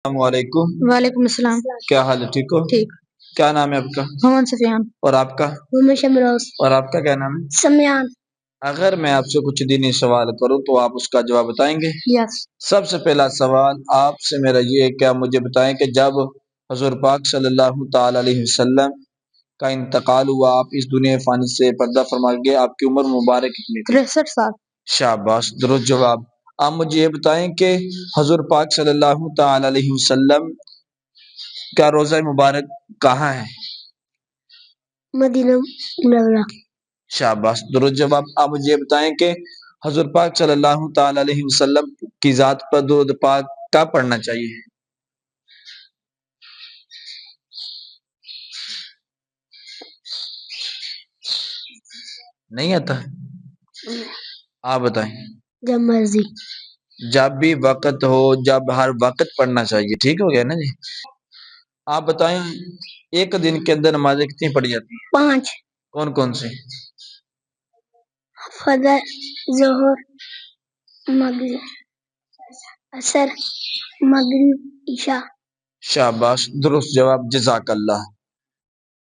السلام علیکم۔ وعلیکم السلام۔ کیا حال ہے؟ ٹھیک ہو؟ ٹھیک۔ کیا نام ہے آپ کا؟ محمد سفیان۔ اور آپ کا؟ محمد شمروز۔ اور آپ کا کیا نام ہے؟ سمیان۔ اگر میں آپ سے کچھ دینی سوال کروں تو آپ اس کا جواب بتائیں گے؟ یس۔ سب سے پہلا سوال آپ سے میرا یہ ہے، کیا مجھے بتائیں کہ جب حضور پاک صلی اللہ تعالی علیہ وسلم کا انتقال ہوا، آپ اس دنیا فانی سے پردہ فرما گئے، آپ کی عمر مبارک کتنی تھی؟ 63 سال۔ شاباش، درست جواب۔ آپ مجھے یہ بتائیں کہ حضور پاک صلی اللہ تعالی علیہ وسلم کا روزہ مبارک کہاں ہے؟ مدینہ منورہ۔ شاباش، درست جواب۔ آپ مجھے یہ بتائیں کہ حضور پاک صلی اللہ تعالی علیہ وسلم کی ذات پر درود پاک کیا پڑھنا چاہیے؟ نہیں آتا؟ آپ بتائیں۔ جب مرضی۔ جب بھی وقت ہو، جب ہر وقت پڑھنا چاہیے، ٹھیک ہو گیا نا جی؟ آپ بتائیں، ایک دن کے اندر نمازیں کتنی پڑھی جاتی ہیں؟ 5۔ کون کون سے؟ فجر، ظہر، مغرب، عصر، مغرب، عشاء۔ شاباش، درست جواب، جزاک اللہ۔